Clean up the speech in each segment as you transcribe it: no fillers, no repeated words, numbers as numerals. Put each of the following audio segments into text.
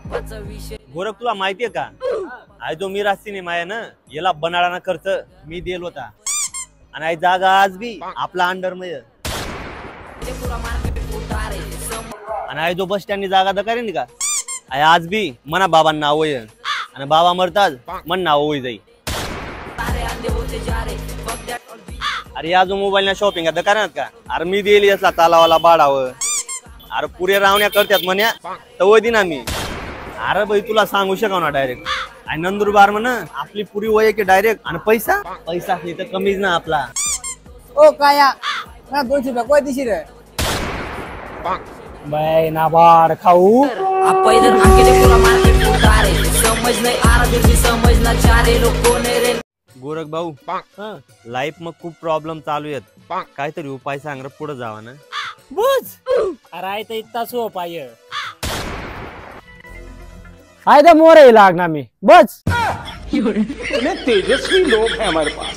गोरख तुला माहितीये का आय जो मी रास्तीने माया ना याला बनाडाना खर्च मी देल होता आणि आई जागा आज बी आपला अंडर मध्ये आणि आई जो बस स्टँड जागा दकारे का आय आज बी मना बाबांना नाव आहे आणि बाबा मरताच मन नाव होई जाई अरे या जो मोबाईल ना शॉपिंग आता करणार का अरे मी दिली असला तालावाला बाडावं अरे पुरे रावण्या करतात म्हण्या तव दिन आम्ही अरे भाई तुला सांगू शकव ना डायरेक्ट आणि नंदुरबार म्हण आपली पुरी वय की डायरेक्ट आणि पैसा पैसा तर कमीच ना आपला ओ काया ना 200 रुपये कोई दिशी रे बाय ना बार खाऊ आप इधर अकेले पूरा मार्केट उतारे समझ नहीं आ रहा दिल समझना चाह रहे लोग कौन है रे गोरख भाऊ लाईफ मग खूप प्रॉब्लेम चालू आहेत काहीतरी उपाय सांग रे पुढे जावा ना बस अरे तो इतना सोप आय आयदा मोर ही लागना मी बस तेजस्वी लोग हैं हमारे पास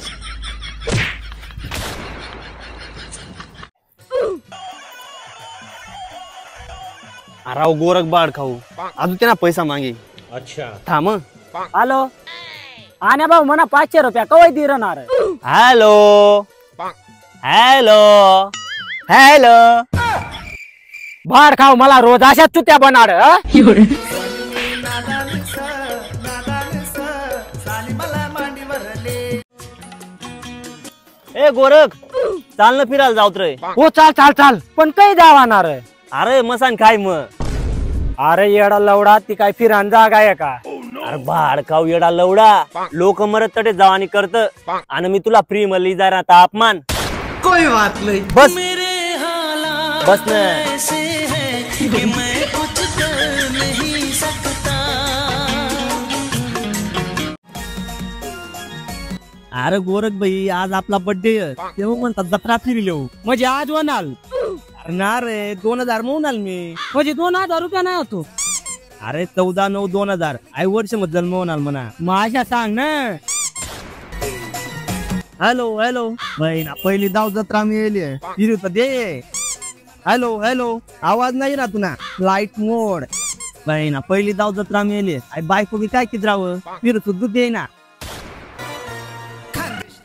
अरे गोरख बाड खाऊ अजून त्यांना पैसा मागे अच्छा थांब हॅलो आण्या भाऊ म्हणा 500 रुपया कवाय दे राहणार हॅलो हॅलो हॅलो भाड खाऊ मला रोज अशा चुत्या बनाड ए गोरख चाल ना फिरायला जाऊत रे हो चाल चाल चाल पण काही जावाणार अरे मसान काय मग अरे येडा लवडा ती काय फिरान जागा आहे का अरे भाड खाऊ येडा लवडा लोक मरत तडे जवानी करत आणि मी तुला फ्री मली जरा तापमान कोई बात नहीं बस बस ना अरे गोरख भाई आज आपला बर्थडे तेव्हा म्हणतात जत्रा फिरलो म्हणजे आज वनाल अरे ना रे 2000 म्हणून मी म्हणजे 2000 रुपया नाही होतो अरे 14/9/2000 आई वर्ष मग जन्म होणार म्हणा माझ्या सांग ना हॅलो हॅलो बहिणा पहिली दाव जत्रा मी येली फिरू तर दे हॅलो हॅलो आवाज नाही ना तुला लाईट मोड बहिणा पहिली दाव जत्रा मी येली आई बायको बी काय किती राव फिरू तू दूध दे ना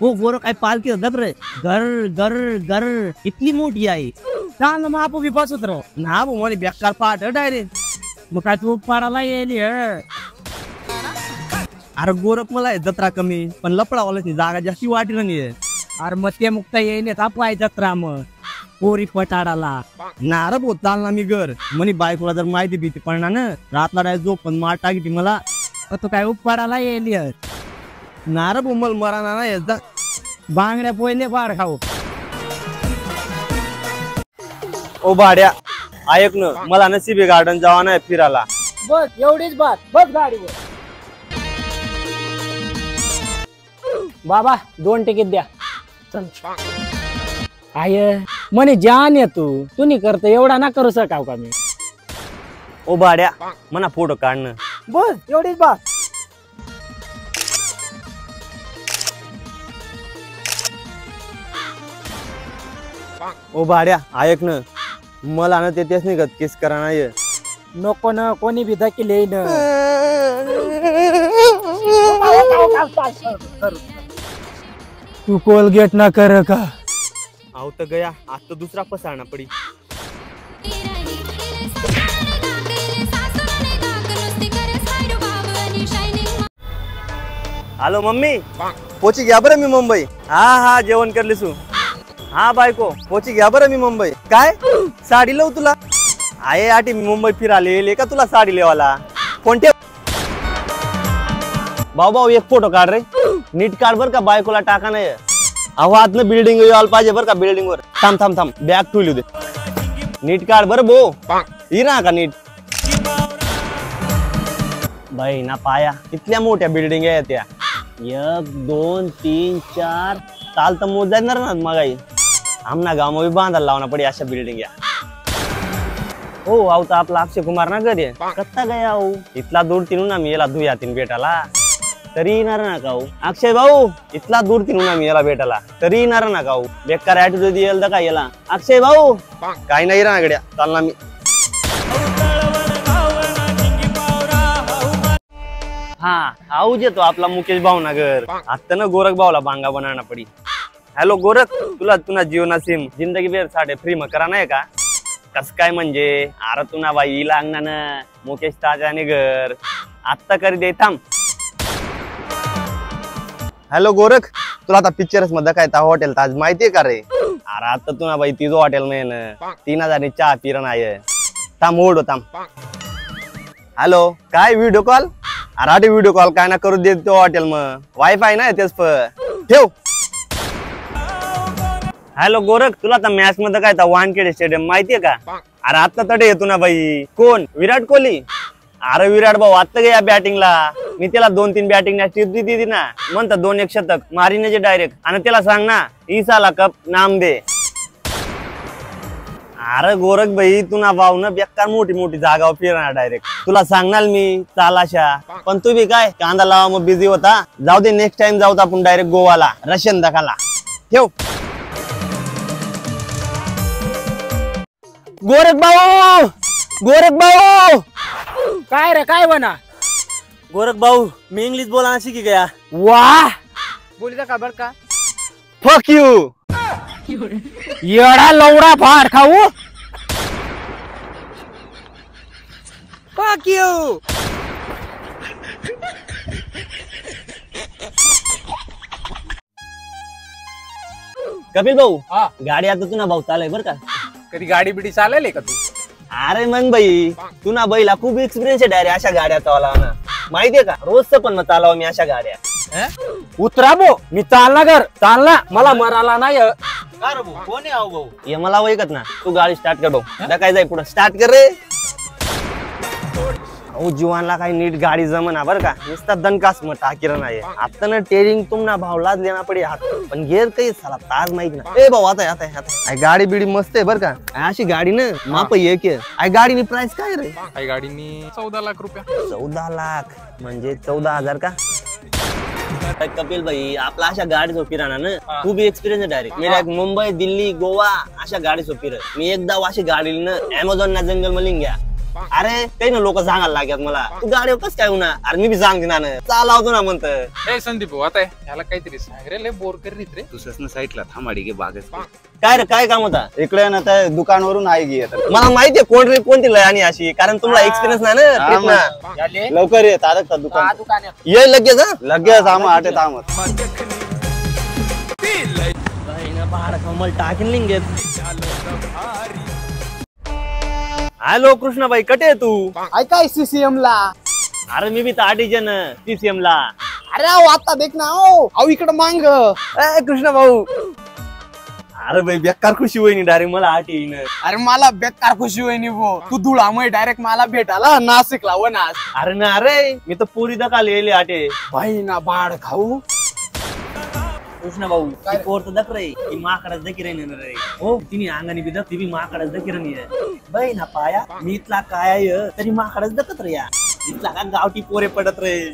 हो गोरख काय पालखी दब रे घर घर घर इतनी मोठी आहे चाल ना मग आपण बी बसत राहू ना भाऊ मला बेकार पाठ डायरेक्ट मग काय तू पाडाला येईल अरे गोरख मला आहे जत्रा कमी पण लपडावाल्याची जागा जास्ती वाटली नाही अरे मग ते मुक्ता येईल पाय जत्रा मग पोरी पटाडाला ना रे भाऊ चाल ना मी घर म्हणे बायकोला जर माहिती भीती पडणार ना रातला डायरेक्ट झोप पण मार टाकी मला तू काय उपपाडाला येईल ना रे भाऊ मला मराना ना याचा बांगड्या पोयले बाड खाऊ ओ भाड्या ऐक ना मला नसीबी गार्डन जावा नाही फिरायला बस एवढीच बात बस गाडीवर बाबा 2 तिकीट द्या चल आय म्हणे जान ये तू नाही करत एवढा ना करू शकाव का मी ओ भाड्या मना फोटो काढणं बस एवढीच बात ओ भाड्या ऐक ना मला ना ते तेच नाही किस करा नाही नको ना कोणी बी धकील येईन तू कोलगेट ना कर का आव तर गया आज तो दुसरा पसारणा पडी हॅलो मम्मी पोची घ्या बरं मी मुंबई हा जेवण करलीसू हा बायको पोची घ्या बरं मी मुंबई काय साडी लावू तुला आहे आठी मी मुंबई फिराले का तुला साडी लेवाला कोणते भाऊ एक फोटो काढ रे नीट काढ बर का बायकोला टाका नाही अहो आत बिल्डिंग यायला पाहिजे बरं का बिल्डिंग वर थांब थांब थांब बॅग ठेवली दे नीट काढ बरं भो ना का नीट बाई ना पाया कितल्या मोठ्या बिल्डिंग आहे त्या 1 2 3 4 चाल तर मोज जाणार ना मग आमना गाव मध्ये बांधायला लावना पडे अशा बिल्डिंग या हो आऊ तर आपला अक्षय कुमार ना घरी कत्ता गया हो इतला दूर तिनून आम्ही याला धुया तीन भेटाला तरी येणार ना का अक्षय भाऊ इतला दूर तिनून आम्ही याला भेटाला तरी येणार ना का बेकार ऍटिट्यूड येईल का याला अक्षय भाऊ काही नाही ना गड्या चालना मी हाँ आऊज येतो आपला मुकेश भावनगर आता ना गोरख भावला बांगा बनाना पडी. हॅलो गोरख, तुला जीवना सिम जिंदगी बेर साठे फ्री म करा नाही का? कस काय म्हणजे? अरे तुना बाई लागणार मुकेश ताजाने घर आत्ता करी दे थांब. हॅलो गोरख, तुला आता पिक्चर्स मध्ये काय हॉटेल ताज माहितीये का रे? अरे आता तुला बाई तिचं हॉटेल नाही ना 3000 चहा पिरण आहे. थांब ओढो थांब. हॅलो काय व्हिडिओ कॉल? अरे व्हिडिओ कॉल काय ना करू देत तो हॉटेल मग वायफाय नाही तेच ठेव. हॅलो गोरख, तुला आता मॅच मध्ये काय वानखेडे स्टेडियम माहितीये का? अरे आता तडे येतो ना बाई. कोण? विराट कोहली. अरे विराट भाऊ आता गया बॅटिंगला. मी त्याला 2-3 बॅटिंग टिप दिली ना, म्हणतात 2-1 शतक मारीने डायरेक्ट. आणि त्याला सांग ना ईसाला कप नाम दे. अरे गोरख भाई तुला भाऊ ना बेकार मोठी जागावर फिरणार डायरेक्ट. तुला सांगणार मी चालाशा, पण तू बी काय कांदा लावा मग बिझी होता. जाऊ दे नेक्स्ट टाइम जाऊ आपण डायरेक्ट गोवाला रशियन दखाला. ठेव. गोरख भाऊ, गोरख भाऊ. काय रे काय बना? गोरख भाऊ मी इंग्लिश बोलना सीख गया. वाह, बोली का बर का? फक यू. येडा लवडा फाड खाऊ. Fuck you. कपिल भाऊ हा. गाडी आता तुना भाऊ चालय बर का? कधी गाडी बिडी चालेल का तू? अरे मग बाई तुना बैला खूप एक्सपिरियन्स आहे डायरेक्ट अशा गाड्या चालवणं. माहितीये का? रोजच पण चालवा मी अशा गाड्या. उतरा भो, मी चालना घर चालना, मला मराला नाही. कोण आहे भाऊ? ये मला ऐकत ना, तू गाडी स्टार्ट कर भाऊ. काय जाय पुढे स्टार्ट कर रे. अहो जीवानला काही नीट गाडी जमना बर का? नुसता दणकास मग टाकीर नाही. आता ना टेरिंग तुमना भावलाच लेना पडे हात, पण गेअर काही साला ताज माहित ना. ए भाऊ आता गाडी बिडी मस्त आहे बर का? अशी गाडी ना माप एक आहे. गाडीनी प्राइस काय रे? काही गाडीनी 14 लाख रुपया. 14 लाख म्हणजे 14,000 का? कपिल भाई आपला अशा गाडी फिराना ना खूप एक्सपिरियन्स आहे डायरेक्ट. मी डायरेक्ट मुंबई दिल्ली गोवा अशा गाडी फिर. मी एकदा अशी गाडी ना अमेझॉन ना जंगल मध्ये घ्या. अरे काही ना लोक सांगायला लागत मला तू गाडी कस काय होणार. अरे मी बी सांगते ना चालवतो ना म्हणत. ए संदीप भाऊ आता याला काहीतरी सांग रे, लय बोर करीत रे. दुसऱ्या साईडला थांबाडी गे बागेत. काय रे काय काम होता? इकडे ना त्या दुकानवरून आहे गे. मला माहितीये कोण रे कोणती लय आणि अशी, कारण तुम्हाला एक्सपिरियन्स नाही ना trip ना. लवकर येत आरक दुकान ये लगेच हा. लगेच आम आटे थांबत. टाकीन लिंगेत. हॅलो कृष्णाबाई कटे आहे तू? ऐकाय CCM ला. अरे मी बी ताटीजन CCM ला. अरे आता देख ना. अहो इकडे मांग. कृष्णा भाऊ. अरे भाई बेकार खुशी होईनी डायरेक्ट मला आठी येईन. अरे मला बेकार खुशी होईनी भो. तू धुळामुळे डायरेक्ट मला भेटाला नाशिकला वनास. अरे ना अरे मी तर पुरी दकाल येले आटे. भाई ना बाड खाऊ. कृष्णा भाऊ ती पोर तर दक रे ती माकडाच दकी रे रे. हो तिने अंगाने बी दक ती बी माकडाच दकी रे. बाई ना पाया मी इथला काय तरी माकडाच दकत रे. या इथला का गावठी पोरे पडत रे.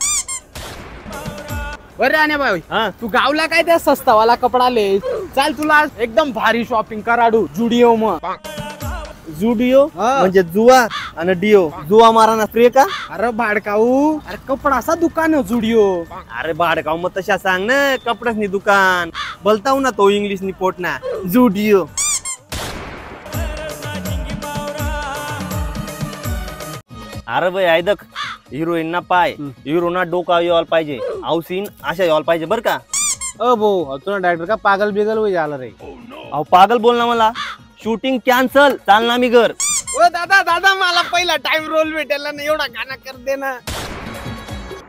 बरे आणि भाई हा तू गावला काय त्या सस्तावाला कपडा ले. चाल तुला एकदम भारी शॉपिंग कराडू जुडिओ मग. जुडिओ म्हणजे जुवा आणि डिओ. जुवा माराना फ्री का? अरे भाडकाऊ. अरे कपडाचा दुकान आहे जुडिओ. अरे भाडकाऊ मग तशा सांग ना कपडाच नि दुकान बोलताऊ ना तो इंग्लिश नि पोट ना जुडिओ. अरे भाई ऐदक हिरोईन ना पाय हिरो ना डोका यायला पाहिजे. औसीन अशा यायला पाहिजे बर का? भाऊ तुला डायरेक्टर का पागल बिगल हो झाला रे. अहो पागल बोल ना मला. शूटिंग कॅन्सल चालना मी घर. ओ दादा मला पहिला टाइम रोल भेटेल ना एवढा गाणं कर दे ना.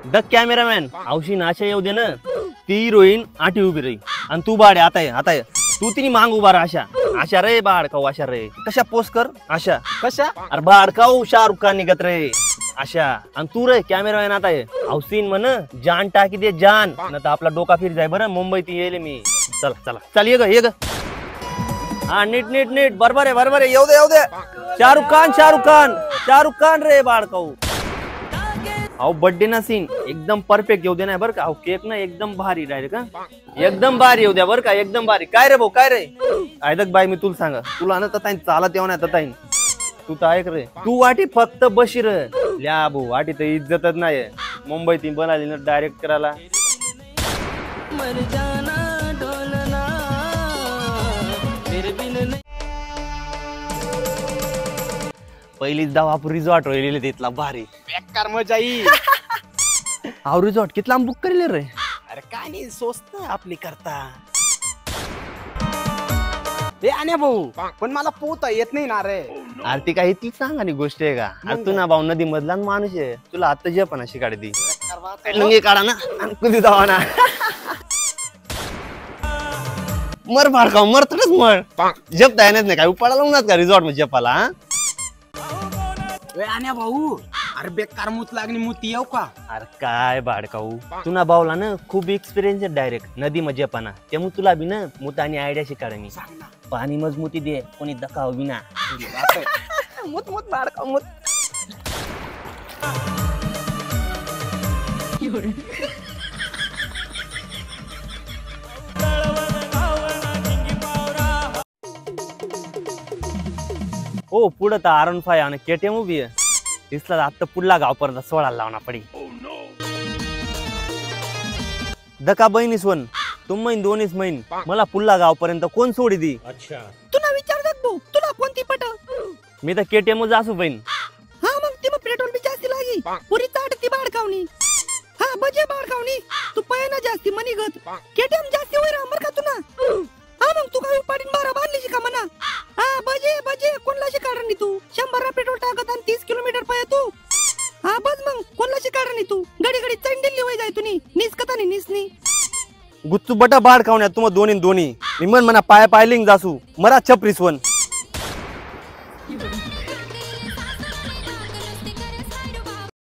द कॅमेरामॅन औशीन अशा येऊ दे ना. ती हिरोईन आठी उभी राही आणि तू बाड आता ये तू तिने मांग उभा राहा. अशा रे बाडकाऊ अशा रे. कशा पोस्ट कर अशा कशा? अरे बाडकाऊ शाहरुख खान निघत रे अशा. आणि तू रे कॅमेरामॅन आता ये औसीन म्हण जान टाकी दे जान ना तर आपला डोका फिर जाय बरं. मुंबईत येईल मी. चला चल ये ग. हा नीट बरोबर आहे येऊ दे. शाहरुख खान रे बाडकाऊ. अहो बर्थडे ना सीन एकदम परफेक्ट येऊ दे ना बरं का? अहो केक ना एकदम भारी डायरेक्ट हा एकदम भारी येऊ द्या बरं का? एकदम भारी. काय रे भाऊ काय रे? ऐदक बाई मी तुला सांगा तुला ना तताईन चालत येऊ ना तताईन. तू तर ऐक रे तू वाटी फक्त बशीर ल्या भाऊ वाटी तर इज्जतच नाही. मुंबईत बनाली ना डायरेक्ट करायला. पहिलीच दावा आपण रिसॉर्ट राहिलेले तिथला भारी. बेकार मजा येईल. हा रिसॉर्ट कितला बुक करेल रे. अरे काय नाही स्वस्त आहे आपली करता. ते आण्या भाऊ पण मला पोहता येत नाही ना रे. अरे ती काही इथलीच सांगानी गोष्ट आहे का. अरे तू ना भाऊ नदी मधला माणूस आहे. तुला आता जे पण अशी काढती लुंगी काढा ना आणि कुदी जावा ना. मर फार का मर थोडच मर जपता येणार नाही काय उपाडायला लागणार का रिसॉर्ट मध्ये जपाला. आण्या भाऊ अरे बेकार मूत लागणी मूती येऊ का. अरे काय भाडकाऊ तुना भाऊला ना खूप एक्सपिरियन्स आहे डायरेक्ट नदी मध्ये जपाना. त्यामुळे तुला बी ना मुत आणि आयडिया शिकायला पाणी मजबूती दे कोणी दकाव बिना. मूत मूत भाडका मूत. हो पुढं तर R15 आणि KTM उभी आहे. दिसला आता पुढला गाव पर्यंत सोळा लावना पडी. दका बहिणीस वन तुम महिन दोन्हीच महिन मला पुढला गाव पर्यंत कोण सोडी दी. तुला विचार भाऊ तुला कोणती पट. मी तर KTM च असू बहीण. हा मग ते मग पेट्रोल बी जास्ती लागी पुरी चाटती बाडकावणी. हा बजे बाडकावणी तू पयाना जास्ती मनी गत केटीएम जास्ती होय रा मर का तुना. हा मग तू काय उपाडीन बारा बांधलीची का म्हणा. हा बजे बजे कोणलाशी काढणी तू 100 पेट्रोल टाकत आणि 30 किलोमीटर पय तू. हा बस मग कोणलाशी काढणी तू गडी गडी चंडिल्ली होय जाय तुनी निसकता नि निसनी. गुच्चू बटा बाड खावण्यात तुम दोन्ही दोन्ही निमन मना पाय पायलिंग जासू मरा छपरीस वन.